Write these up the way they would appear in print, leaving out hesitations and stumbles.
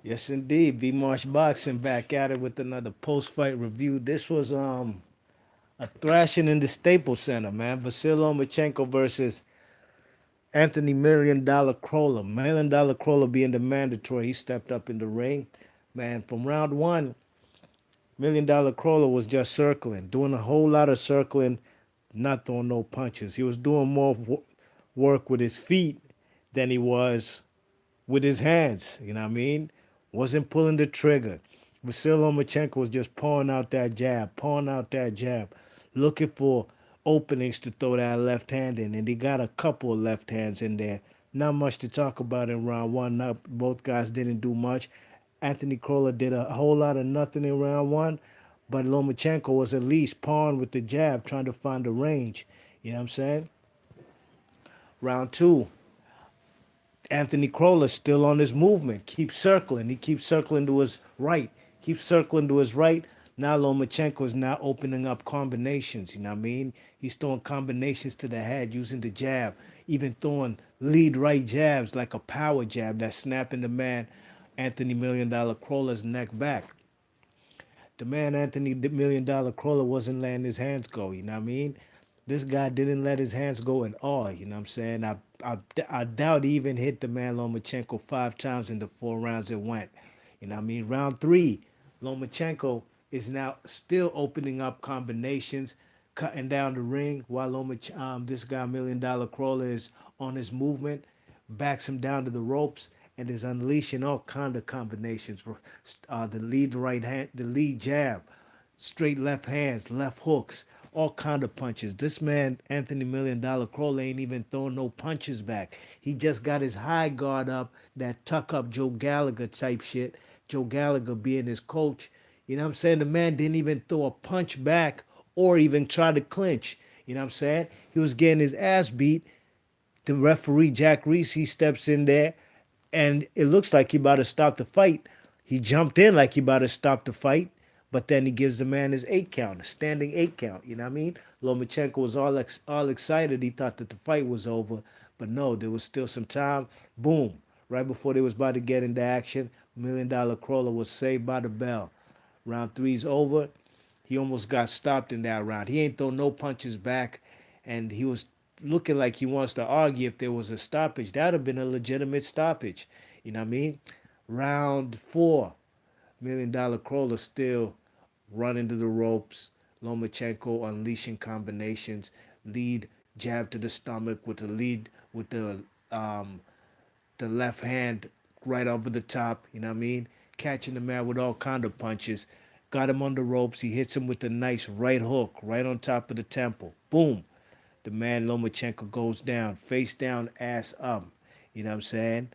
Yes, indeed. V Marsh Boxing back at it with another post-fight review. This was a thrashing in the Staples Center, man. Vasyl Lomachenko versus Anthony Million Dollar Crolla. Million Dollar Crolla being the mandatory, he stepped up in the ring. Man, from round one, Million Dollar Crolla was just circling, doing a whole lot of circling, not throwing no punches. He was doing more work with his feet than he was with his hands. You know what I mean? Wasn't pulling the trigger. Vasyl Lomachenko was just pouring out that jab, looking for openings to throw that left hand in, and he got a couple of left hands in there. Not much to talk about in round one. Not both guys didn't do much. Anthony Crolla did a whole lot of nothing in round one, but Lomachenko was at least pawing with the jab, trying to find the range. You know what I'm saying? Round two, Anthony Crolla still on his movement. Keeps circling. He keeps circling to his right. Keeps circling to his right. Now Lomachenko is now opening up combinations. You know what I mean? He's throwing combinations to the head using the jab. Even throwing lead right jabs like a power jab that's snapping the man Anthony Million Dollar Crolla's neck back. The man Anthony Million Dollar Crolla wasn't letting his hands go. You know what I mean? This guy didn't let his hands go at all. You know what I'm saying? I doubt he even hit the man Lomachenko 5 times in the 4 rounds it went. You know what I mean? Round three, Lomachenko is now still opening up combinations, cutting down the ring while this guy Million Dollar Crawler is on his movement, backs him down to the ropes, and is unleashing all kind of combinations. The lead right hand, the lead jab, straight left hands, left hooks, all kind of punches. This man, Anthony Million Dollar Crow, ain't even throwing no punches back. He just got his high guard up, that tuck up Joe Gallagher type shit. Joe Gallagher being his coach. You know what I'm saying? The man didn't even throw a punch back or even try to clinch. You know what I'm saying? He was getting his ass beat. The referee, Jack Reese, he steps in there and it looks like he about to stop the fight. He jumped in like he about to stop the fight, but then he gives the man his 8 count, a standing 8 count. You know what I mean? Lomachenko was all excited. He thought that the fight was over, but no, there was still some time. Boom! Right before they was about to get into action, Million Dollar Crawler was saved by the bell. Round three's over. He almost got stopped in that round. He ain't throw no punches back, and he was looking like he wants to argue if there was a stoppage. That'd have been a legitimate stoppage. You know what I mean? Round four, Million Dollar Crawler still running to the ropes. Lomachenko unleashing combinations, lead jab to the stomach with um, the left hand right over the top. You know what I mean? Catching the man with all kind of punches. Got him on the ropes. He hits him with a nice right hook right on top of the temple. Boom. The man Lomachenko goes down, face down, ass up. You know what I'm saying?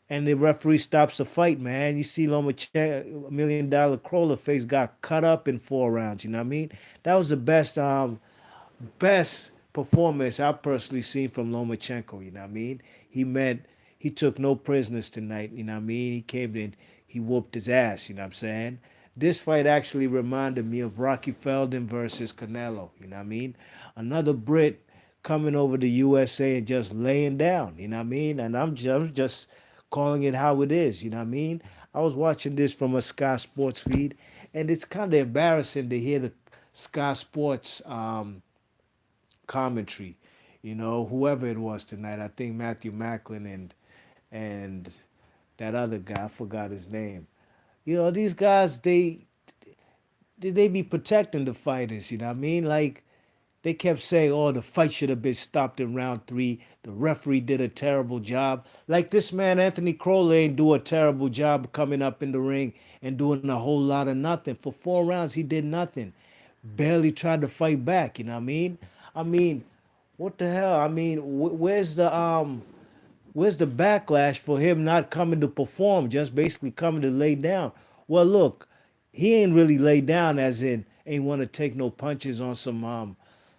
And the referee stops the fight, man. You see Lomachenko, Million Dollar Crawler face got cut up in 4 rounds. You know what I mean? That was the best performance I personally seen from Lomachenko. You know what I mean? He took no prisoners tonight. You know what I mean? He came in, he whooped his ass. You know what I'm saying? This fight actually reminded me of Rocky Feldon versus Canelo. You know what I mean? Another Brit coming over to USA and just laying down. You know what I mean? And I'm just calling it how it is. You know what I mean? I was watching this from a Sky Sports feed, and it's kind of embarrassing to hear the Sky Sports commentary. You know, whoever it was tonight, I think Matthew Macklin and that other guy, I forgot his name. You know, these guys they be protecting the fighters. You know what I mean? Like they kept saying, "Oh, the fight should have been stopped in round three. The referee did a terrible job." Like this man Anthony Crolla ain't do a terrible job coming up in the ring and doing a whole lot of nothing. For 4 rounds, he did nothing. Barely tried to fight back. You know what I mean? I mean, what the hell? I mean, where's the backlash for him not coming to perform, just basically coming to lay down? Well, look, he ain't really laid down as in ain't want to take no punches on some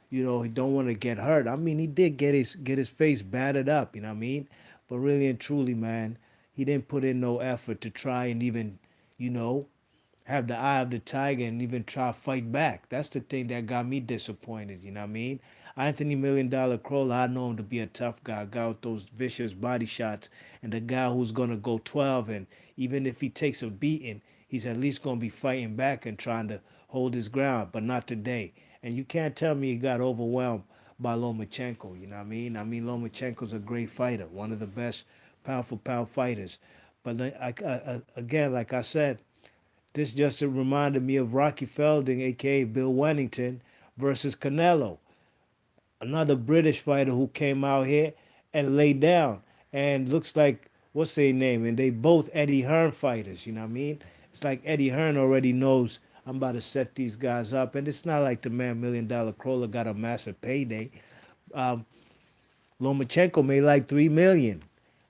he don't want to get hurt. I mean, he did get his face battered up, you know what I mean? But really and truly, man, he didn't put in no effort to try and even, you know, have the eye of the tiger and even try to fight back. That's the thing that got me disappointed, you know what I mean? Anthony Million Dollar Crolla, I know him to be a tough guy, a guy with those vicious body shots, and the guy who's gonna go 12. And even if he takes a beating, he's at least gonna be fighting back and trying to hold his ground. But not today. And you can't tell me he got overwhelmed by Lomachenko. You know what I mean? I mean Lomachenko's a great fighter, one of the best pound for pound fighters. But again, like I said, this just reminded me of Rocky Felding, aka Bill Wennington, versus Canelo, another British fighter who came out here and laid down. And looks like, what's their name? And they both Eddie Hearn fighters, you know what I mean? It's like Eddie Hearn already knows I'm about to set these guys up. And it's not like the man Million Dollar Crawler got a massive payday. Um, Lomachenko made like 3 million,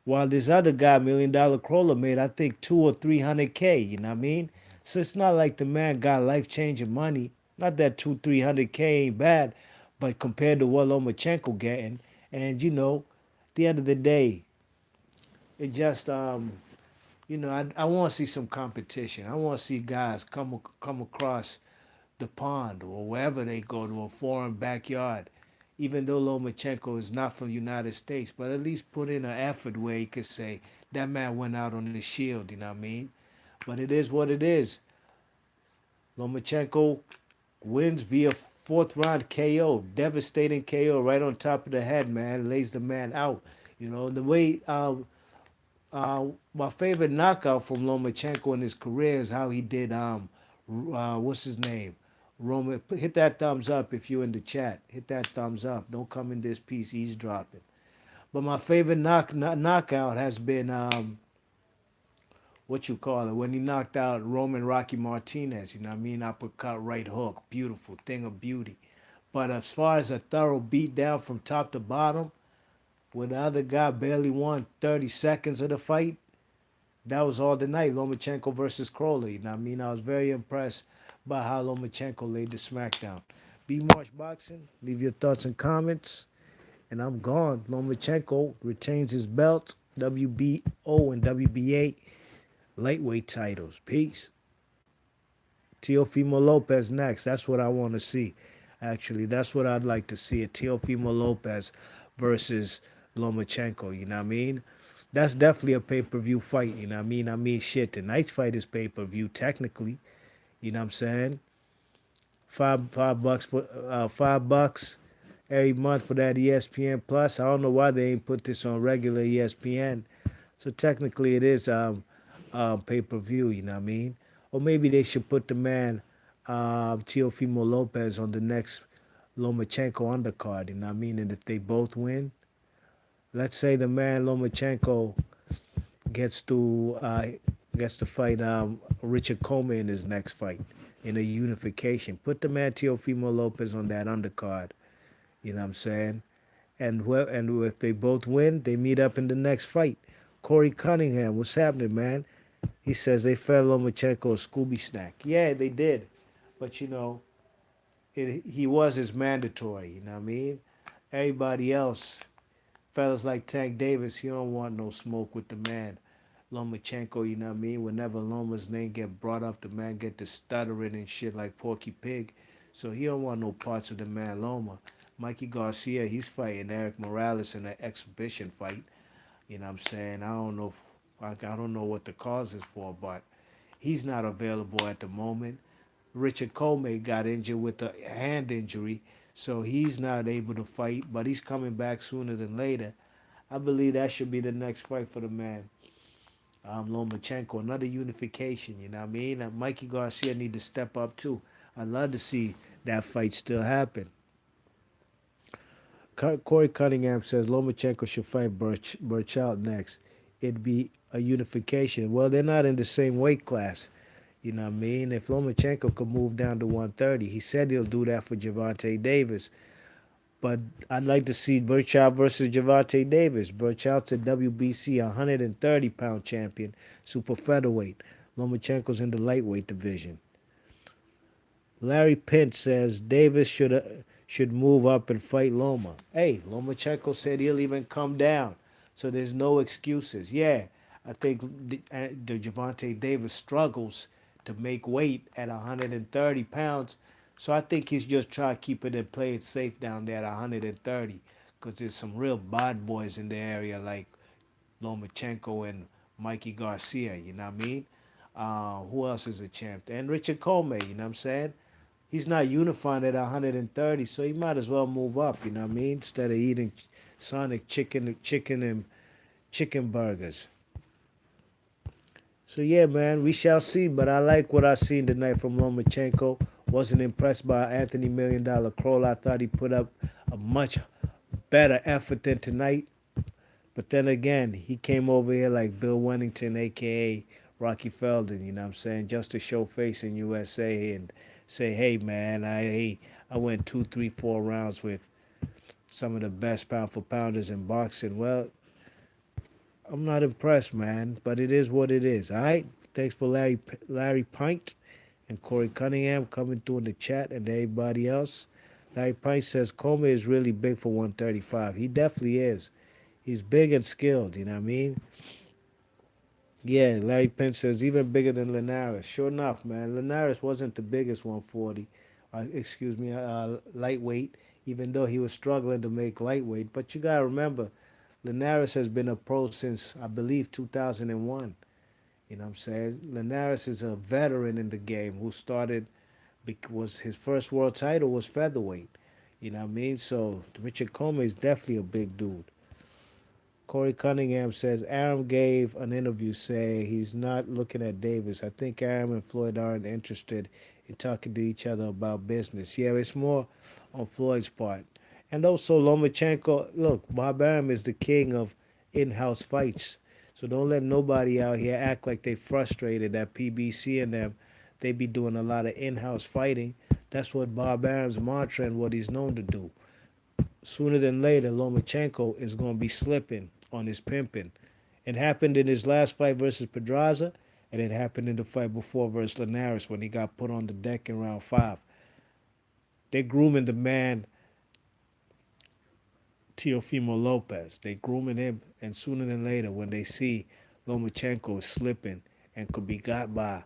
while this other guy, Million Dollar Crawler, made I think 200 or 300K. You know what I mean? So it's not like the man got life changing money. Not that 200 300K ain't bad, but compared to what Lomachenko getting, and at the end of the day, it just I want to see some competition. I want to see guys come across the pond or wherever they go to a foreign backyard, even though Lomachenko is not from the United States, but at least put in an effort where he could say that man went out on the shield, you know what I mean? But it is what it is. Lomachenko wins via fourth round KO, devastating KO right on top of the head, man, lays the man out. The way my favorite knockout from Lomachenko in his career is how he did what's his name? Roman, hit that thumbs up if you're in the chat. Hit that thumbs up. Don't come in this piece eavesdropping. But my favorite knockout has been what you call it when he knocked out Roman Rocky Martinez. You know what I mean? Uppercut, right hook, beautiful thing of beauty. But as far as a thorough beat down from top to bottom, when the other guy barely won 30 seconds of the fight, that was all the night. Lomachenko versus Crolla. You know what I mean? I was very impressed by how Lomachenko laid the smackdown. B Marsh Boxing, leave your thoughts and comments. And I'm gone. Lomachenko retains his belts, WBO and WBA lightweight titles. Peace. Teofimo Lopez next. That's what I want to see. Actually, that's what I'd like to see. A Teofimo Lopez versus Lomachenko. You know what I mean? That's definitely a pay-per-view fight. You know what I mean? I mean, shit. Tonight's fight is pay-per-view technically. You know what I'm saying? $5 for $5 every month for that ESPN Plus. I don't know why they ain't put this on regular ESPN. So technically, it is pay per view. You know what I mean? Or maybe they should put the man Teofimo Lopez on the next Lomachenko undercard. You know what I mean? And if they both win, let's say the man Lomachenko gets to fight Richard Coleman in his next fight in a unification. Put the man Teofimo Lopez on that undercard. You know what I'm saying? And if they both win, they meet up in the next fight. Corey Cunningham, what's happening, man? He says they fed Lomachenko a Scooby snack. Yeah, they did, but he was his mandatory. You know what I mean? Everybody else, fellas like Tank Davis, he don't want no smoke with the man Lomachenko. You know what I mean? Whenever Loma's name get brought up, the man get to stuttering and shit like Porky Pig. So he don't want no parts of the man Loma. Mikey Garcia, he's fighting Eric Morales in an exhibition fight. You know what I'm saying? I don't know what the cause is for, but he's not available at the moment. Richard Coleman got injured with a hand injury, so he's not able to fight, but he's coming back sooner than later. I believe that should be the next fight for the man. Lomachenko, another unification, you know what I mean? Mikey Garcia need to step up too. I'd love to see that fight still happen. Corey Cunningham says Lomachenko should fight Burchout next. It'd be a unification. Well, they're not in the same weight class. You know what I mean? If Lomachenko could move down to 130, he said he'll do that for Gervonta Davis. But I'd like to see Burchout versus Gervonta Davis. Burchout's a WBC 130-pound champion, super featherweight. Lomachenko's in the lightweight division. Larry Pint says Davis should move up and fight Loma. Hey, Lomachenko said he'll even come down, so there's no excuses. Yeah, I think the Gervonta Davis struggles to make weight at 130 pounds, So I think he's just trying to keep it and play it safe down there at 130 because there's some real bad boys in the area like Lomachenko and Mikey Garcia, you know what I mean? Who else is a champ? And Richard Comey, you know what I'm saying? He's not unified at 130, so he might as well move up, you know what I mean? Instead of eating Sonic chicken and chicken burgers. So yeah, man, we shall see. But I like what I seen tonight from Lomachenko. Wasn't impressed by Anthony $1 million Crolla. I thought he put up a much better effort than tonight. But then again, he came over here like Bill Wennington, aka Rocky Feldon. You know what I'm saying? Just to show face in USA and say, hey man, I went 2, 3, 4 rounds with some of the best pound for pounders in boxing. Well, I'm not impressed, man, but it is what it is. All right. Thanks for Larry Pint and Corey Cunningham coming through in the chat and everybody else. Larry Pint says Coleman is really big for 135. He definitely is. He's big and skilled. You know what I mean? Yeah, Larry Pint says even bigger than Linares. Sure enough, man. Linares wasn't the biggest 140. Lightweight. Even though he was struggling to make lightweight, but you gotta remember, Linares has been a pro since I believe 2001. You know what I'm saying? Linares is a veteran in the game who started because his first world title was featherweight. You know what I mean? So Richard Coleman is definitely a big dude. Corey Cunningham says Aram gave an interview saying he's not looking at Davis. I think Aram and Floyd aren't interested in talking to each other about business. Yeah, it's more on Floyd's part. And also Lomachenko, look, Bob Arum is the king of in-house fights. So don't let nobody out here act like they frustrated that PBC and them. They be doing a lot of in-house fighting. That's what Bob Arum's mantra and what he's known to do. Sooner than later, Lomachenko is going to be slipping on his pimping. It happened in his last fight versus Pedraza, and it happened in the fight before versus Linares when he got put on the deck in round 5. They're grooming the man Teofimo Lopez. They grooming him, and sooner than later, when they see Lomachenko is slipping and could be got by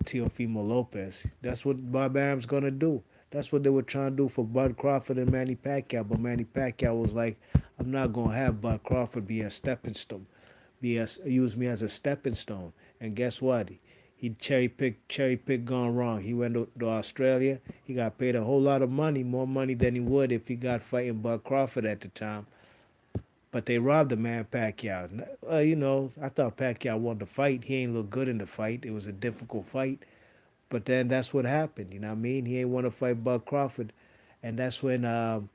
Teofimo Lopez, that's what Bob Arum's gonna do. That's what they were trying to do for Bud Crawford and Manny Pacquiao, but Manny Pacquiao was like, "I'm not gonna have Bud Crawford be a stepping stone, use me as a stepping stone." And guess what? He cherry pick gone wrong. He went to Australia. He got paid a whole lot of money, more money than he would if he got fighting Bud Crawford at the time. But they robbed the man Pacquiao. I thought Pacquiao won the fight. He ain't look good in the fight. It was a difficult fight. But then that's what happened. You know what I mean? He ain't want to fight Bud Crawford. And that's when Bob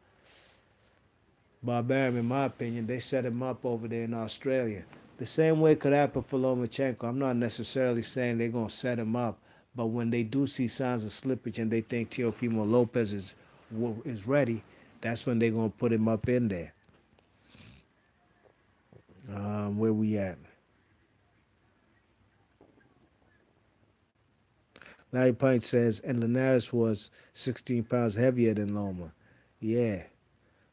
Arum, in my opinion, they set him up over there in Australia. The same way could happen for Lomachenko. I'm not necessarily saying they're going to set him up. But when they do see signs of slippage and they think Teofimo Lopez is ready, that's when they're going to put him up in there. Where we at? Larry Pint says, and Linares was 16 pounds heavier than Loma. Yeah.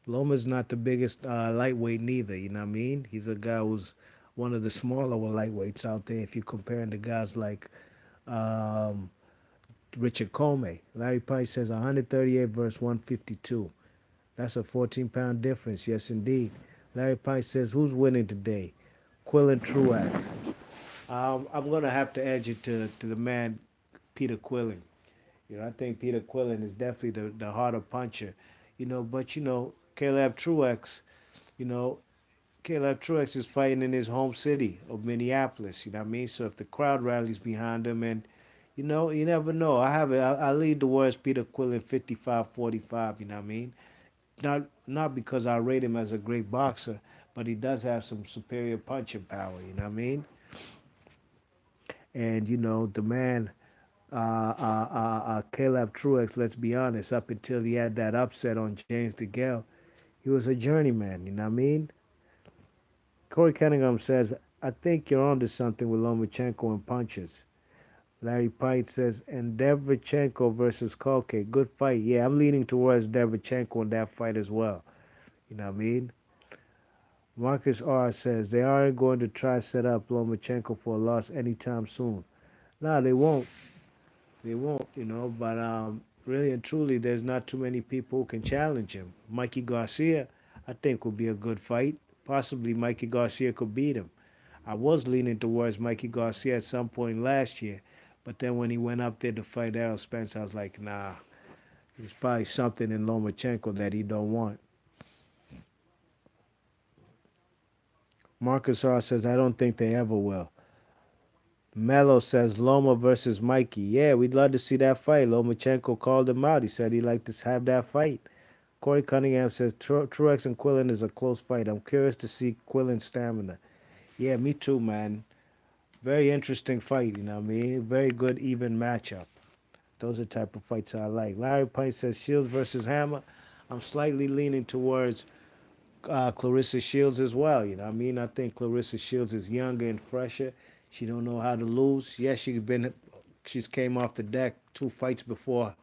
Loma's not the biggest lightweight neither, you know what I mean? He's a guy who's one of the smaller lightweights out there if you're comparing to guys like um, Richard Comey. Larry Pint says 138 versus 152. That's a 14-pound difference, yes indeed. Larry Pint says, who's winning today? Quill and Truax. I'm going to have to edge it to the man, Peter Quillen. I think Peter Quillen is definitely the harder puncher. But Caleb Truex, you know, Caleb Truex is fighting in his home city of Minneapolis. You know what I mean? So if the crowd rallies behind him, and you never know. I lead the words Peter Quillen 55-45. You know what I mean? Not because I rate him as a great boxer, but he does have some superior punching power. You know what I mean? And the man Caleb Truex, let's be honest, up until he had that upset on James DeGale, he was a journeyman, you know what I mean? Corey Cunningham says, I think you're onto something with Lomachenko and punches. Larry Pite says, and Derevchenko versus Kolke, good fight. Yeah, I'm leaning towards Derevchenko in that fight as well. You know what I mean? Marcus R. says, they aren't going to try set up Lomachenko for a loss anytime soon. Nah, they won't. They won't, but Really and truly, there's not too many people who can challenge him. Mikey Garcia, I think, will be a good fight. Possibly Mikey Garcia could beat him. I was leaning towards Mikey Garcia at some point last year, but then when he went up there to fight Errol Spence, I was like, nah, there's probably something in Lomachenko that he don't want. Marcus R says, I don't think they ever will. Mello says Loma versus Mikey. Yeah, we'd love to see that fight. Lomachenko called him out. He said he'd like to have that fight. Corey Cunningham says Truex and Quillen is a close fight. I'm curious to see Quillen's stamina. Yeah, me too, man. Very interesting fight, you know what I mean? Very good, even matchup. Those are the type of fights I like. Larry Pint says Shields versus Hammer. I'm slightly leaning towards Clarissa Shields as well. You know what I mean? I think Clarissa Shields is younger and fresher. She don't know how to lose. Yes, she's came off the deck 2 fights before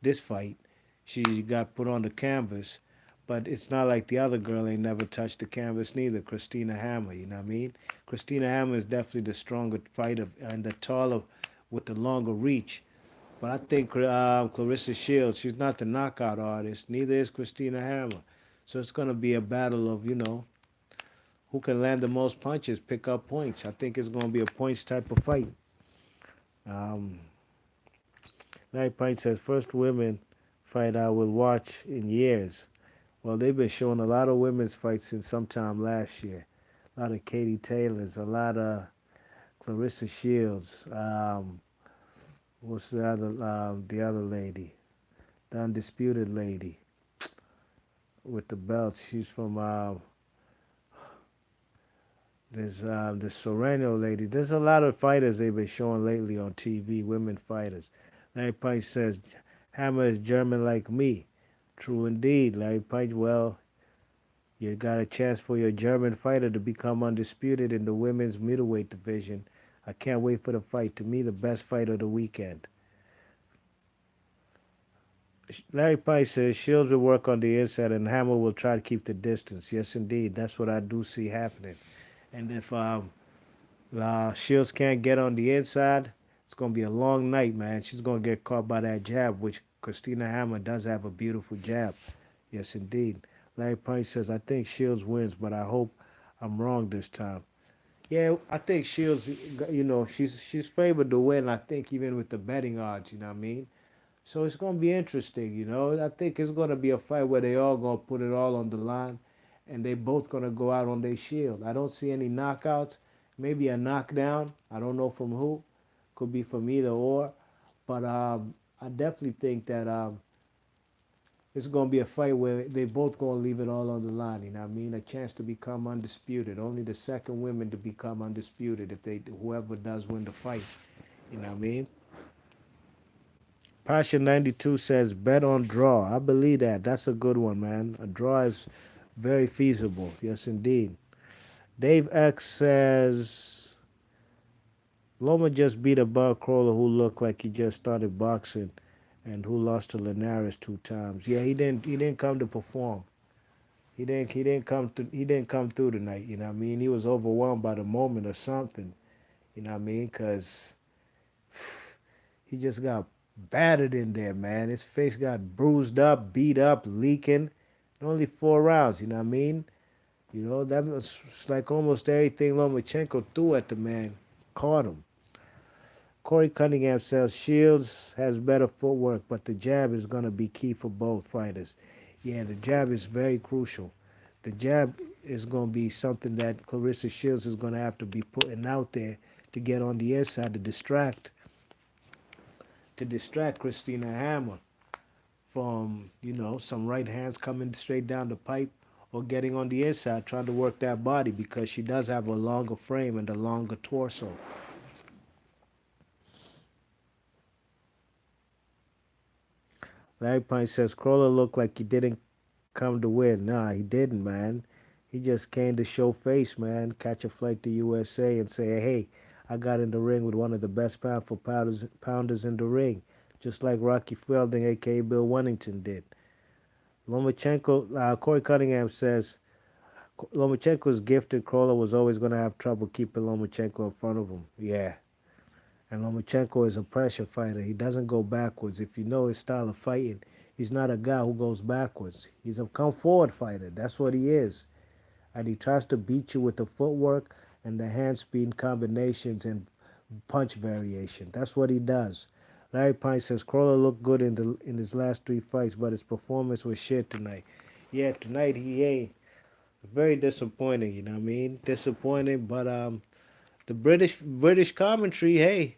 this fight. She got put on the canvas, but it's not like the other girl ain't never touched the canvas neither. Christina Hammer, you know what I mean? Christina Hammer is definitely the stronger fighter and the taller with the longer reach. But I think Clarissa Shields, she's not the knockout artist. Neither is Christina Hammer. So it's going to be a battle of, who can land the most punches, pick up points. I think it's going to be a points type of fight. Um, Larry Pint says, first women fight I will watch in years. Well, they've been showing a lot of women's fights since sometime last year. A lot of Katie Taylors, a lot of Clarissa Shields. What's the other lady? The undisputed lady with the belts. She's from there's the Serrano lady. There's a lot of fighters they've been showing lately on TV, women fighters. Larry Page says, Hammer is German like me. True indeed, Larry Page. Well, you got a chance for your German fighter to become undisputed in the women's middleweight division. I can't wait for the fight. To me, the best fight of the weekend. Larry Page says Shields will work on the inside and Hammer will try to keep the distance. Yes, indeed. That's what I do see happening. And if Shields can't get on the inside, it's going to be a long night, man. She's going to get caught by that jab, which Christina Hammer does have a beautiful jab. Yes, indeed. Larry Page says, I think Shields wins, but I hope I'm wrong this time. Yeah, I think Shields, she's favored to win, I think, even with the betting odds, you know what I mean? So it's going to be interesting, I think it's going to be a fight where they all going to put it all on the line and they both going to go out on their shield. I don't see any knockouts, maybe a knockdown. I don't know from who. Could be from either or. But I definitely think that it's going to be a fight where they both going to leave it all on the line. You know what I mean? A chance to become undisputed. Only the second women to become undisputed if whoever does win the fight. You know what I mean? Passion 92 says bet on draw. I believe that. That's a good one, man. A draw is very feasible. Yes, indeed. Dave X says Loma just beat a Bud Crolla who looked like he just started boxing and who lost to Linares 2 times. Yeah, he didn't come to perform. He didn't come through tonight, you know what I mean? He was overwhelmed by the moment or something, you know what I mean? Cuz he just got battered in there, man. His face got bruised up, beat up, leaking. Only 4 rounds, you know what I mean? That was like almost everything Lomachenko threw at the man caught him. Corey Cunningham says Shields has better footwork, but the jab is going to be key for both fighters. Yeah, the jab is very crucial. The jab is going to be something that Clarissa Shields is going to have to be putting out there to get on the inside to distract Christina Hammer from, some right hands coming straight down the pipe or getting on the inside trying to work that body because she does have a longer frame and a longer torso. Larry Pine says Crolla looked like he didn't come to win. Nah, he didn't, man. He just came to show face, man. Catch a flight to USA and say, hey, I got in the ring with one of the best pounders in the ring, just like Rocky Felding, a.k.a. Bill Wennington, did. Lomachenko, Corey Cunningham says Lomachenko's gifted. Crolla was always going to have trouble keeping Lomachenko in front of him. Yeah, And Lomachenko is a pressure fighter. He doesn't go backwards. If you know his style of fighting, he's not a guy who goes backwards. He's a come forward fighter. That's what he is. And he tries to beat you with the footwork and the hand speed combinations and punch variation. That's what he does. Larry Pine says Crolla looked good in his last three fights, but his performance was shit tonight. Yeah, tonight he ain't. Very disappointing, you know what I mean? Disappointing, but the British commentary, hey,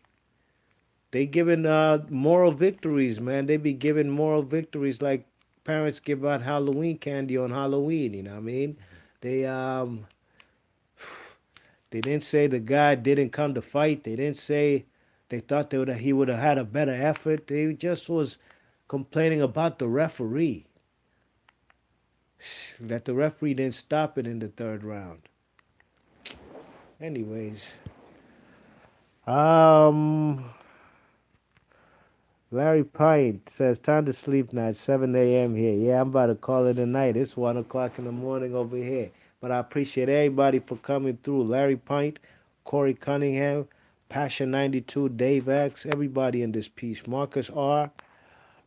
they giving moral victories, man. They be giving moral victories like parents give out Halloween candy on Halloween, you know what I mean? They they didn't say the guy didn't come to fight. They didn't say they thought he would have had a better effort. They just was complaining about the referee. That the referee didn't stop it in the third round. Anyways, um, Larry Pint says time to sleep now. It's 7 a.m. here. Yeah, I'm about to call it a night. It's 1 o'clock in the morning over here. But I appreciate everybody for coming through. Larry Pint, Corey Cunningham, Passion 92, Dave X, everybody in this piece. Marcus R.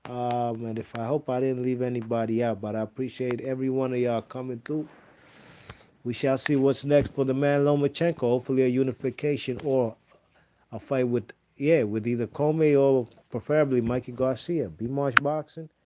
And if I hope I didn't leave anybody out, but I appreciate every one of y'all coming through. We shall see what's next for the man Lomachenko. Hopefully a unification or a fight with either Comey or preferably Mikey Garcia. Be Marsh Boxing.